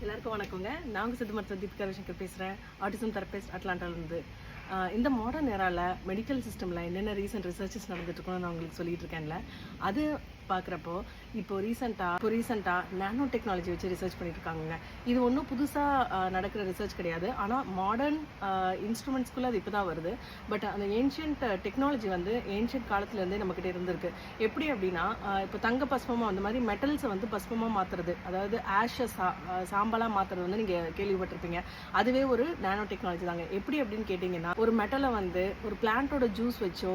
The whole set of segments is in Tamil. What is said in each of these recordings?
எல்லாருக்கும் வணக்கங்க. நான் சித்த மருத்துவர் தீபிகா ரவிசங்கர் பேசுகிறேன். ஆட்டிசம் தெரபிஸ்ட் அட்லாண்டாவிலேருந்து. இந்த மாடர்ன் ஏரால மெடிக்கல் சிஸ்டமில் என்னென்ன ரீசன்ட் ரிசர்ச்சஸ் நடந்துட்டு இருக்கோன்னு நான் உங்களுக்கு சொல்லிட்டு இருக்கேன்ல, அது பார்க்குறப்போ இப்போ ரீசெண்டாக நானோ டெக்னாலஜி வச்சு ரிசர்ச் பண்ணிட்டு இருக்காங்க. இது ஒன்றும் புதுசாக நடக்கிற ரிசர்ச் கிடையாது. ஆனால் மாடர்ன் இன்ஸ்ட்ருமெண்ட்ஸ்குள்ளே அது இப்போ தான் வருது. பட் அந்த ஏன்ஷியன்ட் டெக்னாலஜி வந்து ஏன்ஷியன்ட் காலத்துலேருந்தே நம்மக்கிட்ட இருந்திருக்கு. எப்படி அப்படின்னா, இப்போ தங்க பஸ்பமாக அந்த மாதிரி மெட்டல்ஸை வந்து பஸ்பமாக மாற்றுறது, அதாவது ஆஷஸ் சாம்பலாக மாற்றுறது வந்து நீங்கள் கேள்விப்பட்டிருப்பீங்க. அதுவே ஒரு நானோ டெக்னாலஜி தாங்க. எப்படி அப்படின்னு கேட்டிங்கன்னா, ஒரு மெட்டலை வந்து ஒரு பிளான்ட்டோட ஜூஸ் வச்சோ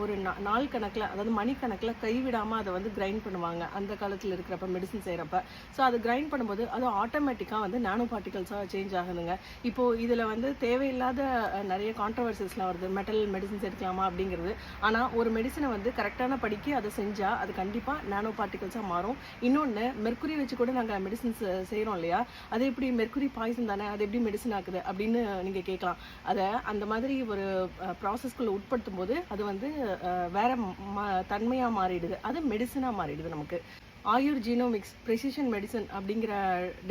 ஒரு நாள் கணக்கில், அதாவது மணிக்கணக்கில் கைவிடாமல் அதை வந்து கிரைண்ட் பண்ணுவாங்க அந்த காலத்தில் இருக்கிறப்ப, மெடிசன் செய்கிறப்ப. ஸோ அது கிரைண்ட் பண்ணும்போது அது ஆட்டோமேட்டிக்காக வந்து நானோ பார்ட்டிகல்ஸாக சேஞ்ச் ஆகுதுங்க. இப்போது இதில் வந்து தேவையில்லாத நிறைய கான்ட்ரவர்சிஸ்லாம் வருது, மெட்டல் மெடிசன்ஸ் எடுக்கலாமா அப்படிங்கிறது. ஆனால் ஒரு மெடிசனை வந்து கரெக்டான படிக்கு அதை செஞ்சால் அது கண்டிப்பாக நானோ பார்ட்டிகல்ஸாக மாறும். இன்னொன்று, மெர்க்குரி வச்சு கூட நாங்கள் மெடிசன்ஸ் செய்கிறோம் இல்லையா, அது எப்படி மெர்க்குரி பாய்சன் தானே, அது எப்படி மெடிசன் ஆகுது அப்படின்னு நீங்கள் கேட்கலாம். அதை அந்த மாதிரி ஒரு ப்ராசஸ்குள்ளே உட்படுத்தும் போது அது வந்து வேற தன்மையாக மாறிடுது, அது மெடிசனாக மாறிடுது. நமக்கு ஆயுர் ஜீனோமிக்ஸ் ப்ரெசிஷன் மெடிசன் அப்படிங்கிற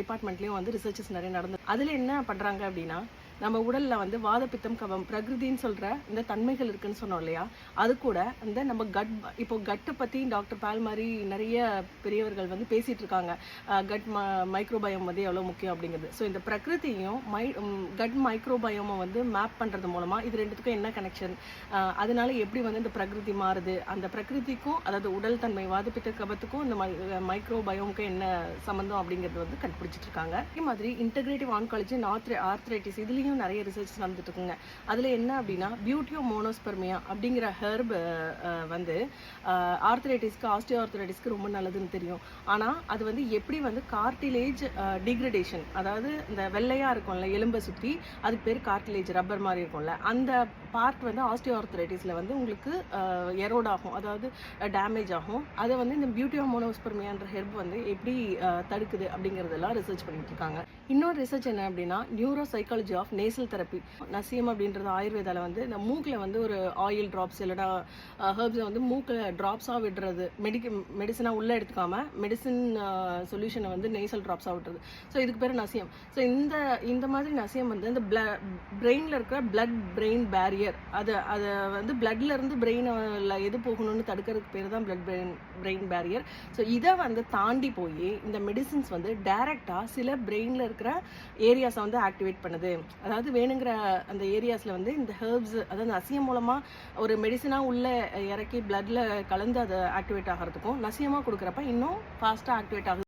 டிபார்ட்மெண்ட்லேயும் வந்து ரிசர்ச்சஸ் நிறைய நடந்தது. அதில் என்ன பண்ணுறாங்க அப்படின்னா, நம்ம உடலில் வந்து வாதப்பித்தம் கபம் பிரகிருதின்னு சொல்கிற இந்த தன்மைகள் இருக்குன்னு சொன்னோம் இல்லையா, அது கூட இந்த நம்ம இப்போ கட்டை பற்றி டாக்டர் பால் மாதிரி நிறைய பெரியவர்கள் வந்து பேசிகிட்டு இருக்காங்க. கட் மைக்ரோபயோம் வந்து எவ்வளோ முக்கியம் அப்படிங்கிறது. ஸோ இந்த பிரகிருதியும் கட் மைக்ரோபயோமை வந்து மேப் பண்ணுறது மூலமாக இது ரெண்டுத்துக்கும் என்ன கனெக்ஷன், அதனால எப்படி வந்து இந்த பிரகிருதி மாறுது, அந்த பிரகிருதிக்கும் அதாவது உடல் தன்மை வாதப்பித்த கபத்துக்கும் இந்த மைக்ரோபயோமுக்கும் என்ன சம்மந்தம் அப்படிங்கிறது வந்து கண்டுபிடிச்சிட்டு இருக்காங்க. அதே மாதிரி இன்டெகிரேட்டிவ் ஆன்காலஜி ஆர்த்ரைட்டிஸ் இதுலேயும் நிறைய ரிசர்ச் நடந்துட்டு இருக்குங்க. அதில் என்ன அப்படின்னா, பியூட்டியோ மோனோஸ்பெர்மியா அப்படிங்கிற ஹெர்ப் வந்து ஆர்த்ரைட்டிஸ்க்கு, ஆஸ்டியோ ஆர்த்ரைட்டிஸ்க்கு ரொம்ப நல்லதுன்னு தெரியும். ஆனால் அது வந்து எப்படி வந்து கார்டிலேஜ் டிகிரடேஷன், அதாவது இந்த வெள்ளையாக இருக்கும்ல எலும்பை சுற்றி, அதுக்கு பேர் கார்டிலேஜ், ரப்பர் மாதிரி இருக்கும்ல, அந்த பார்ட் வந்து ஆஸ்டியோ ஆர்த்ரைட்டிஸில் வந்து உங்களுக்கு எரோட் ஆகும், அதாவது டேமேஜ் ஆகும். அதை வந்து இந்த பியூட்டியோ மோனோஸ்பெர்மியான்ற ஹெர்ப் வந்து எப்படி தடுக்குது அப்படிங்கிறதெல்லாம் ரிசர்ச் பண்ணிட்டு இருக்காங்க. இன்னொரு ரிசர்ச் என்ன அப்படின்னா, neuro psychology of nasal therapy. நசியம் அப்படின்றது ஆயுர்வேதாவில் வந்து இந்த மூக்கில் வந்து ஒரு ஆயில் ட்ராப்ஸ் இல்லைனா ஹெர்ப்ஸை வந்து மூக்கில் ட்ராப்ஸாக விடுறது, மெடிசனாக உள்ளே எடுத்துக்காம மெடிசன் சொல்யூஷனை வந்து நேசல் ட்ராப்ஸாக விடுறது. ஸோ இதுக்கு பேர் நசியம். ஸோ இந்த மாதிரி நசியம் வந்து இந்த பிரெயினில் இருக்கிற பிளட் பிரெயின் பேரியர், அதை வந்து பிளட்லேருந்து பிரெயினில் எது போகணும்னு தடுக்கிறதுக்கு பேர் தான் பிளட் பிரெயின் பேரியர். ஸோ இதை வந்து தாண்டி போய் இந்த மெடிசின்ஸ் வந்து டைரெக்டாக சில பிரெயினில் இருக்கிற ஏரியாஸை வந்து ஆக்டிவேட் பண்ணுது. அதாவது வேணுங்கிற அந்த ஏரியாஸில் வந்து இந்த ஹெர்ப்ஸ், அதாவது நசியம் மூலமாக ஒரு மெடிசனாக உள்ளே இறக்கி பிளட்டில் கலந்து அதை ஆக்டிவேட் ஆகிறதுக்கும், நசியமாக கொடுக்குறப்ப இன்னும் ஃபாஸ்ட்டாக ஆக்டிவேட் ஆகுது.